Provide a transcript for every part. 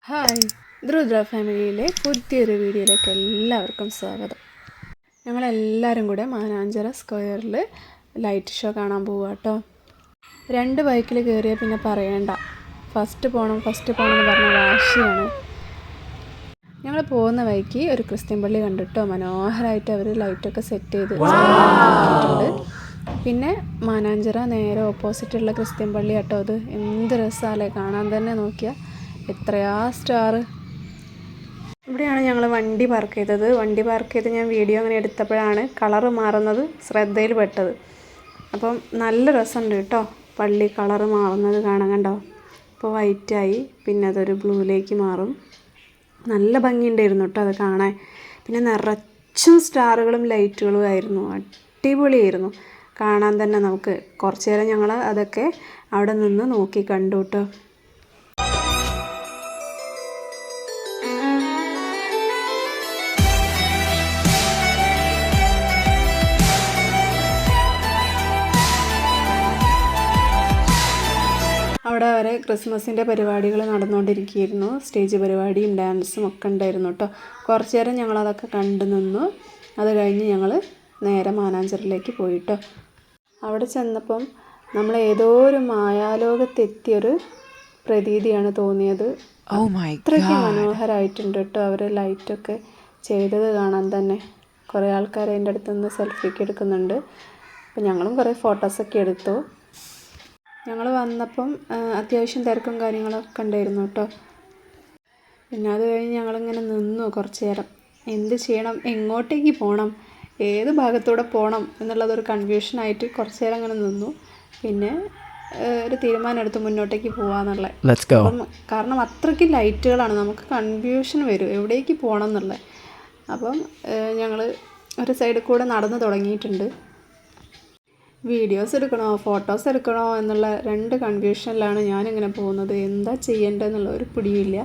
Hi, ദ്രുദ്ര ഫാമിലിയിലെ പുതിയൊരു വീഡിയോയിലേക്ക് എല്ലാവർക്കും സ്വാഗതം. ഞങ്ങളെല്ലാവരും കൂടെ മാനാഞ്ചിറ സ്ക്വയറിൽ ലൈറ്റ് ഷോ കാണാൻ പോവുക കേട്ടോ. 2 ബൈക്കിൽ കയറിയാൽ പിന്നെ പറയണ്ട, ഫസ്റ്റ് പോകണം എന്ന് പറഞ്ഞ വാശിയാണ്. ഞങ്ങൾ പോകുന്ന വഴിക്ക് ഒരു ക്രിസ്ത്യൻ പള്ളി കണ്ടിട്ടോ, മനോഹരമായിട്ട് അവർ ലൈറ്റൊക്കെ സെറ്റ് ചെയ്ത് വെച്ചിട്ടുണ്ട്. പിന്നെ മാനാഞ്ചിറ നേരെ ഓപ്പോസിറ്റുള്ള ക്രിസ്ത്യൻ പള്ളി കേട്ടോ. അത് എന്ത് രസമല്ലേ കാണാൻ തന്നെ. നോക്കിയാൽ എത്രയാ സ്റ്റാർ. ഇവിടെയാണ് ഞങ്ങൾ വണ്ടി പാർക്ക് ചെയ്തത്. വണ്ടി പാർക്ക് ചെയ്ത് ഞാൻ വീഡിയോ അങ്ങനെ എടുത്തപ്പോഴാണ് കളറ് മാറുന്നത് ശ്രദ്ധയിൽ പെട്ടത്. അപ്പം നല്ല രസമുണ്ട് കേട്ടോ, പള്ളി കളറ് മാറുന്നത് കാണാൻ. കണ്ടോ, ഇപ്പോൾ വൈറ്റായി, പിന്നെ അതൊരു ബ്ലൂയിലേക്ക് മാറും. നല്ല ഭംഗിയുണ്ടായിരുന്നു കേട്ടോ അത് കാണാൻ. പിന്നെ നിറച്ചും സ്റ്റാറുകളും ലൈറ്റുകളും ആയിരുന്നു. അടിപൊളിയായിരുന്നു കാണാൻ തന്നെ. നമുക്ക് കുറച്ച് നേരം ഞങ്ങൾ അതൊക്കെ അവിടെ നിന്ന് നോക്കി കണ്ടു കേട്ടോ. അവിടെ വരെ ക്രിസ്മസിൻ്റെ പരിപാടികൾ നടന്നുകൊണ്ടിരിക്കുകയായിരുന്നു. സ്റ്റേജ് പരിപാടിയും ഡാൻസും ഒക്കെ ഉണ്ടായിരുന്നു കേട്ടോ. കുറച്ച് നേരം ഞങ്ങളതൊക്കെ കണ്ടു നിന്നു. അത് കഴിഞ്ഞ് ഞങ്ങൾ നേരെ മാനാഞ്ചിറയിലേക്ക് പോയിട്ടോ. അവിടെ ചെന്നപ്പം നമ്മൾ ഏതോ ഒരു മായാലോകത്തെത്തിയൊരു പ്രതീതിയാണ് തോന്നിയത്. അത്രയ്ക്ക് മനോഹരമായിട്ടുണ്ട് കേട്ടോ അവർ ലൈറ്റൊക്കെ ചെയ്തത് കാണാൻ തന്നെ. കുറേ ആൾക്കാർ അതിൻ്റെ അടുത്ത് നിന്ന് സെൽഫിയൊക്കെ എടുക്കുന്നുണ്ട്. അപ്പം ഞങ്ങളും കുറേ ഫോട്ടോസൊക്കെ എടുത്തു. ഞങ്ങൾ വന്നപ്പം അത്യാവശ്യം തിരക്കും കാര്യങ്ങളൊക്കെ ഉണ്ടായിരുന്നു കേട്ടോ. പിന്നെ അത് കഴിഞ്ഞ് ഞങ്ങളിങ്ങനെ നിന്നു കുറച്ച് നേരം. എന്ത് ചെയ്യണം, എങ്ങോട്ടേക്ക് പോകണം, ഏത് ഭാഗത്തൂടെ പോകണം എന്നുള്ളതൊരു കൺഫ്യൂഷനായിട്ട് കുറച്ച് നേരം അങ്ങനെ നിന്നു. പിന്നെ ഒരു തീരുമാനം എടുത്ത് മുന്നോട്ടേക്ക് പോകാമെന്നുള്ളത്. അപ്പം കാരണം അത്രയ്ക്ക് ലൈറ്റുകളാണ്, നമുക്ക് കൺഫ്യൂഷൻ വരും എവിടേക്ക് പോകണം എന്നുള്ളത്. അപ്പം ഞങ്ങൾ ഒരു സൈഡിൽ കൂടെ നടന്നു തുടങ്ങിയിട്ടുണ്ട്. വീഡിയോസ് എടുക്കണോ ഫോട്ടോസ് എടുക്കണോ എന്നുള്ള 2 കൺഫ്യൂഷനിലാണ് ഞാനിങ്ങനെ പോകുന്നത്. എന്താ ചെയ്യേണ്ടതെന്നുള്ള ഒരു പിടിയില്ല.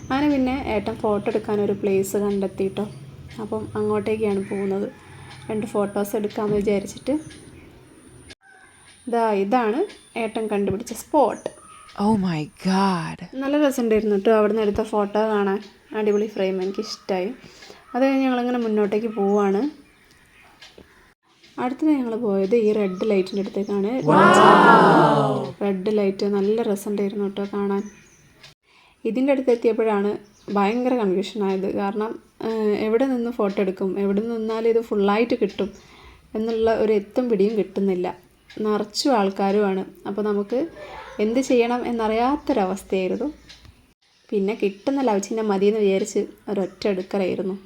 അങ്ങനെ പിന്നെ ഏട്ടൻ ഫോട്ടോ എടുക്കാനൊരു പ്ലേസ് കണ്ടെത്തിയിട്ടോ. അപ്പം അങ്ങോട്ടേക്കാണ് പോകുന്നത്. 2 ഫോട്ടോസ് എടുക്കാമെന്ന് വിചാരിച്ചിട്ട്. ഇതാണ് ഏട്ടൻ കണ്ടുപിടിച്ച സ്പോട്ട്. Oh my God. നല്ല രസമുണ്ടായിരുന്നു കേട്ടോ അവിടെ നിന്ന് എടുത്ത ഫോട്ടോ കാണാൻ. അടിപൊളി ഫ്രെയിം, എനിക്കിഷ്ടമായി. അത് കഴിഞ്ഞ് ഞങ്ങളിങ്ങനെ മുന്നോട്ടേക്ക് പോവുകയാണ്. അടുത്തത് ഞങ്ങൾ പോയത് ഈ റെഡ് ലൈറ്റിൻ്റെ അടുത്തേക്കാണ്. റെഡ് ലൈറ്റ് നല്ല രസമുണ്ടായിരുന്നു കേട്ടോ കാണാൻ. ഇതിൻ്റെ അടുത്ത് എത്തിയപ്പോഴാണ് ഭയങ്കര കൺഫ്യൂഷനായത്. കാരണം എവിടെ നിന്ന് ഫോട്ടോ എടുക്കും, എവിടെ നിന്നാലും ഇത് ഫുള്ളായിട്ട് കിട്ടും എന്നുള്ള ഒരു എത്തും പിടിയും കിട്ടുന്നില്ല. നിറച്ചും ആൾക്കാരുമാണ്. അപ്പോൾ നമുക്ക് എന്ത് ചെയ്യണം എന്നറിയാത്തൊരവസ്ഥയായിരുന്നു. പിന്നെ കിട്ടുന്ന ലവ് ചിഹ്നം മതിയെന്ന് വിചാരിച്ച് ഒരൊറ്റ എടുക്കലായിരുന്നു.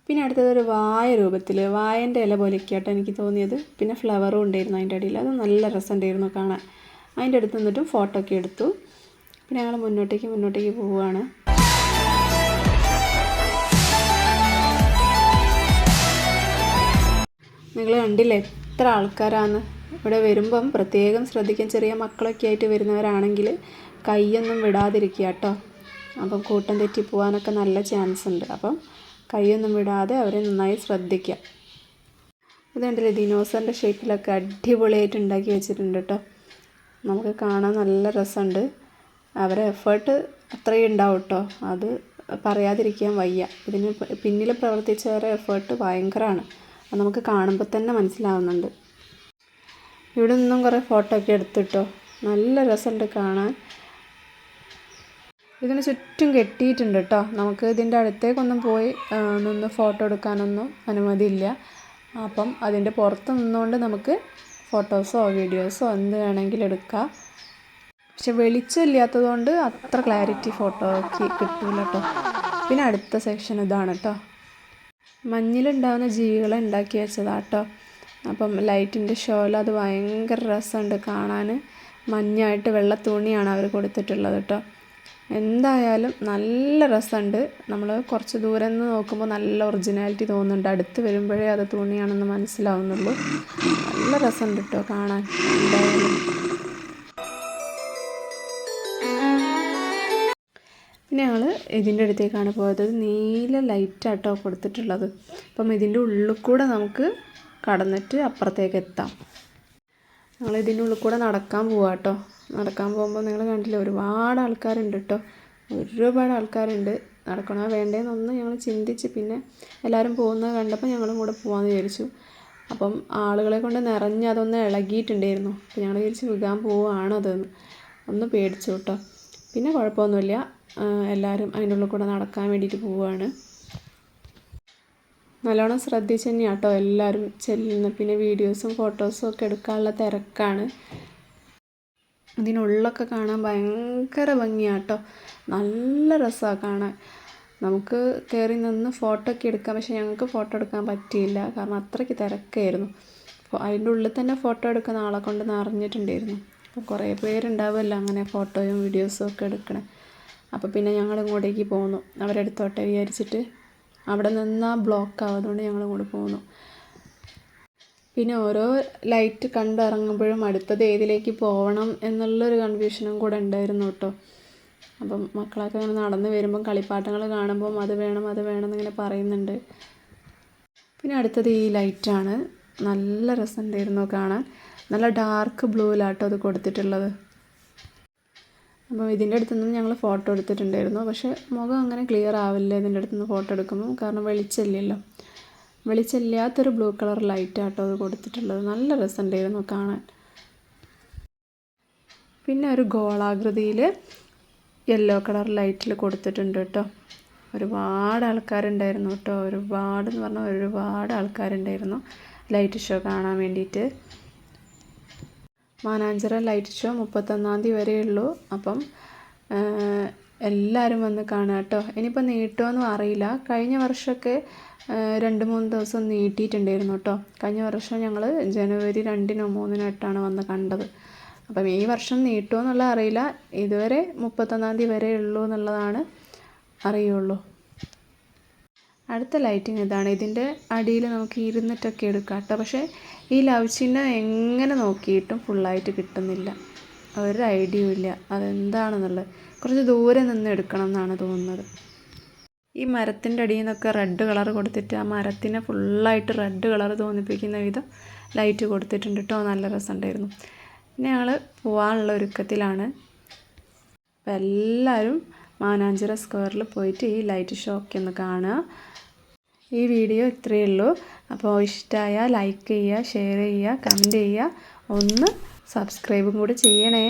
പിന്നെ അടുത്തതൊരു വായ രൂപത്തിൽ, വായൻ്റെ ഇല പോലെയൊക്കെയാട്ടോ എനിക്ക് തോന്നിയത്. പിന്നെ ഫ്ലവറും ഉണ്ടായിരുന്നു അതിൻ്റെ അടിയിൽ. അത് നല്ല രസമുണ്ടായിരുന്നു കാണാൻ. അതിൻ്റെ അടുത്ത് നിന്നിട്ടും ഫോട്ടോ ഒക്കെ എടുത്തു. പിന്നെ ഞങ്ങൾ മുന്നോട്ടേക്ക് പോവുകയാണ്. നിങ്ങൾ കണ്ടില്ലേ എത്ര ആൾക്കാരാണ് ഇവിടെ. വരുമ്പം പ്രത്യേകം ശ്രദ്ധിക്കാൻ, ചെറിയ മക്കളൊക്കെ ആയിട്ട് വരുന്നവരാണെങ്കിൽ കൈയൊന്നും വിടാതിരിക്കുക കേട്ടോ. അപ്പം കൂട്ടം തെറ്റി പോകാനൊക്കെ നല്ല ചാൻസ് ഉണ്ട്. അപ്പം കൈയൊന്നും വിടാതെ അവരെ നന്നായി ശ്രദ്ധിക്കുക. ഇതുണ്ടല്ലേ ദിനോസറിൻ്റെ ഷേപ്പിലൊക്കെ അടിപൊളിയായിട്ട് ഉണ്ടാക്കി വെച്ചിട്ടുണ്ട് കേട്ടോ. നമുക്ക് കാണാൻ നല്ല രസമുണ്ട്. അവരെ എഫേർട്ട് അത്രയും ഉണ്ടാവും കേട്ടോ, അത് പറയാതിരിക്കാൻ വയ്യ. ഇതിന് പിന്നിൽ പ്രവർത്തിച്ചവരെ എഫേർട്ട് ഭയങ്കരമാണ്. അത് നമുക്ക് കാണുമ്പോൾ തന്നെ മനസ്സിലാവുന്നുണ്ട്. ഇവിടെ നിന്നും കുറേ ഫോട്ടോ ഒക്കെ എടുത്തിട്ടോ. നല്ല രസമുണ്ട് കാണാൻ. ഇതിന് ചുറ്റും കെട്ടിയിട്ടുണ്ട് കേട്ടോ. നമുക്ക് ഇതിൻ്റെ അടുത്തേക്കൊന്നും പോയി നിന്ന് ഫോട്ടോ എടുക്കാനൊന്നും അനുമതിയില്ല. അപ്പം അതിൻ്റെ പുറത്ത് നിന്നുകൊണ്ട് നമുക്ക് ഫോട്ടോസോ വീഡിയോസോ എന്ത് വേണമെങ്കിലും എടുക്കാം. പക്ഷെ വെളിച്ചമില്ലാത്തതുകൊണ്ട് അത്ര ക്ലാരിറ്റി ഫോട്ടോയ്ക്ക് കിട്ടില്ല കേട്ടോ. പിന്നെ അടുത്ത സെക്ഷൻ ഇതാണ് കേട്ടോ. മഞ്ഞിലുണ്ടാകുന്ന ജീവികളെ ഉണ്ടാക്കി വെച്ചതാണ് കേട്ടോ. അപ്പം ലൈറ്റിൻ്റെ ഷോയിൽ അത് ഭയങ്കര രസമുണ്ട് കാണാൻ. മഞ്ഞായിട്ട് വെള്ള തുണിയാണ് അവർ കൊടുത്തിട്ടുള്ളത് കേട്ടോ. എന്തായാലും നല്ല രസമുണ്ട്. നമ്മൾ കുറച്ച് ദൂരം നിന്ന് നോക്കുമ്പോൾ നല്ല ഒറിജിനാലിറ്റി തോന്നുന്നുണ്ട്. അടുത്ത് വരുമ്പോഴേ അത് തുണിയാണെന്ന് മനസ്സിലാവുന്നുള്ളൂ. നല്ല രസമുണ്ട് കേട്ടോ കാണാൻ. എന്തായാലും പിന്നെ ഞങ്ങൾ ഇതിൻ്റെ അടുത്തേക്കാണ് പോയത്. നീല ലൈറ്റാട്ടോ കൊടുത്തിട്ടുള്ളത്. അപ്പം ഇതിൻ്റെ ഉള്ളിൽ കൂടെ നമുക്ക് കടന്നിട്ട് അപ്പുറത്തേക്ക് എത്താം. ഞങ്ങൾ ഇതിൻ്റെ ഉള്ളിൽ കൂടെ നടക്കാൻ പോവാം കേട്ടോ. നടക്കാൻ പോകുമ്പോൾ നിങ്ങൾ കണ്ടില്ല, ഒരുപാട് ആൾക്കാരുണ്ട് കേട്ടോ. ഒരുപാട് ആൾക്കാരുണ്ട്. നടക്കണോ വേണ്ടേന്നൊന്നും ഞങ്ങൾ ചിന്തിച്ച് പിന്നെ എല്ലാവരും പോകുന്നത് കണ്ടപ്പോൾ ഞങ്ങളും കൂടെ പോകാമെന്ന് വിചാരിച്ചു. അപ്പം ആളുകളെ കൊണ്ട് നിറഞ്ഞ് അതൊന്ന് ഇളകിയിട്ടുണ്ടായിരുന്നു. അപ്പോൾ ഞങ്ങൾ വിചാരിച്ച് വികാൻ പോവുകയാണോ അതെന്ന് ഒന്ന് പേടിച്ചു കേട്ടോ. പിന്നെ കുഴപ്പമൊന്നുമില്ല, എല്ലാവരും അതിൻ്റെ ഉള്ളിൽ കൂടെ നടക്കാൻ വേണ്ടിയിട്ട് പോവുകയാണ്. നല്ലോണം ശ്രദ്ധിച്ച് തന്നെയാണ് കേട്ടോ എല്ലാവരും ചെല്ലുന്നത്. പിന്നെ വീഡിയോസും ഫോട്ടോസും ഒക്കെ എടുക്കാനുള്ള തിരക്കാണ്. ഇതിനുള്ളൊക്കെ കാണാൻ ഭയങ്കര ഭംഗിയാണ് കേട്ടോ. നല്ല രസമാണ് കാണാൻ. നമുക്ക് കയറി നിന്ന് ഫോട്ടോ ഒക്കെ എടുക്കാം, പക്ഷെ ഞങ്ങൾക്ക് ഫോട്ടോ എടുക്കാൻ പറ്റിയില്ല, കാരണം അത്രയ്ക്ക് തിരക്കായിരുന്നു. അപ്പോൾ അതിൻ്റെ ഉള്ളിൽ തന്നെ ഫോട്ടോ എടുക്കുന്ന ആളെ കൊണ്ട് നിറഞ്ഞിട്ടുണ്ടായിരുന്നു. അപ്പോൾ കുറേ പേരുണ്ടാവുമല്ലോ അങ്ങനെ ഫോട്ടോയും വീഡിയോസും ഒക്കെ എടുക്കണേ. അപ്പോൾ പിന്നെ ഞങ്ങൾ ഇങ്ങോട്ടേക്ക് പോന്നു, അവരെടുത്തോട്ടെ വിചാരിച്ചിട്ട്. അവിടെ നിന്നാൽ ബ്ലോക്കാവും, അതുകൊണ്ട് ഞങ്ങൾ ഇങ്ങോട്ട് പോന്നു. പിന്നെ ഓരോ ലൈറ്റ് കണ്ടിറങ്ങുമ്പോഴും അടുത്തത് ഏതിലേക്ക് പോകണം എന്നുള്ളൊരു കൺഫ്യൂഷനും കൂടെ ഉണ്ടായിരുന്നു കേട്ടോ. അപ്പം മക്കളൊക്കെ അങ്ങനെ നടന്ന് വരുമ്പം കളിപ്പാട്ടങ്ങൾ കാണുമ്പം അത് വേണം എന്നിങ്ങനെ പറയുന്നുണ്ട്. പിന്നെ അടുത്തത് ഈ ലൈറ്റാണ്. നല്ല രസമുണ്ടായിരുന്നു കാണാൻ. നല്ല ഡാർക്ക് ബ്ലൂവിലാട്ടോ അത് കൊടുത്തിട്ടുള്ളത്. അപ്പോൾ ഇതിൻ്റെ അടുത്തുനിന്ന് ഞങ്ങൾ ഫോട്ടോ എടുത്തിട്ടുണ്ടായിരുന്നു. പക്ഷേ മുഖം അങ്ങനെ ക്ലിയർ ആവില്ല ഇതിൻ്റെ അടുത്തുനിന്ന് ഫോട്ടോ എടുക്കുമ്പോൾ, കാരണം വെളിച്ചമില്ലല്ലോ. വെളിച്ചമില്ലാത്തൊരു ബ്ലൂ കളർ ലൈറ്റാട്ടോ അത് കൊടുത്തിട്ടുള്ളത്. നല്ല രസമുണ്ടായിരുന്നു കാണാൻ. പിന്നെ ഒരു ഗോളാകൃതിയിൽ യെല്ലോ കളർ ലൈറ്റിൽ കൊടുത്തിട്ടുണ്ട് കേട്ടോ. ഒരുപാട് ആൾക്കാരുണ്ടായിരുന്നു കേട്ടോ. ഒരുപാടെന്ന് പറഞ്ഞാൽ ഒരുപാട് ആൾക്കാരുണ്ടായിരുന്നു ലൈറ്റ് ഷോ കാണാൻ വേണ്ടിയിട്ട്. മാനാഞ്ചിറ ലൈറ്റ് ഷോ 31-ാം തീയതി വരെയുള്ളൂ. അപ്പം എല്ലാവരും വന്ന് കാണുക കേട്ടോ. ഇനിയിപ്പോൾ നീട്ടുമോയെന്നും അറിയില്ല. കഴിഞ്ഞ വർഷമൊക്കെ 2-3 ദിവസം നീട്ടിയിട്ടുണ്ടായിരുന്നു കേട്ടോ. കഴിഞ്ഞ വർഷം ഞങ്ങൾ ജനുവരി 2-നോ 3-നോ വന്ന് കണ്ടത്. അപ്പം ഈ വർഷം നീട്ടുമോ എന്നുള്ള അറിയില്ല. ഇതുവരെ 31-ാം തീയതി വരെ ഉള്ളൂ എന്നുള്ളതാണ് അറിയുള്ളൂ. അടുത്ത ലൈറ്റിങ് ഇതാണ്. ഇതിൻ്റെ അടിയിൽ നമുക്ക് ഇരുന്നിട്ടൊക്കെ എടുക്കാം കേട്ടോ. പക്ഷേ ഈ ലവ് ചിഹ്നം എങ്ങനെ നോക്കിയിട്ടും ഫുള്ളായിട്ട് കിട്ടുന്നില്ല. ഒരു ഐഡിയയും ഇല്ല അതെന്താണെന്നുള്ളത്. കുറച്ച് ദൂരെ നിന്ന് എടുക്കണം എന്നാണ് തോന്നുന്നത്. ഈ മരത്തിൻ്റെ അടിയിൽ നിന്നൊക്കെ റെഡ് കളർ കൊടുത്തിട്ട് ആ മരത്തിനെ ഫുള്ളായിട്ട് റെഡ് കളർ തോന്നിപ്പിക്കുന്ന വിധം ലൈറ്റ് കൊടുത്തിട്ടുണ്ട് കേട്ടോ. നല്ല രസമുണ്ടായിരുന്നു. പിന്നെ ഞങ്ങൾ പോകാനുള്ള ഒരുക്കത്തിലാണ്. അപ്പോൾ എല്ലാവരും മാനാഞ്ചിറ സ്ക്വയറിൽ പോയിട്ട് ഈ ലൈറ്റ് ഷോ ഒക്കെ ഒന്ന് കാണുക. ഈ വീഡിയോ ഇത്രയേ ഉള്ളൂ. അപ്പോൾ ഇഷ്ടമായാൽ ലൈക്ക് ചെയ്യുക, ഷെയർ ചെയ്യുക, കമൻറ്റ് ചെയ്യുക. ഒന്ന് സബ്സ്ക്രൈബും കൂടി ചെയ്യണേ.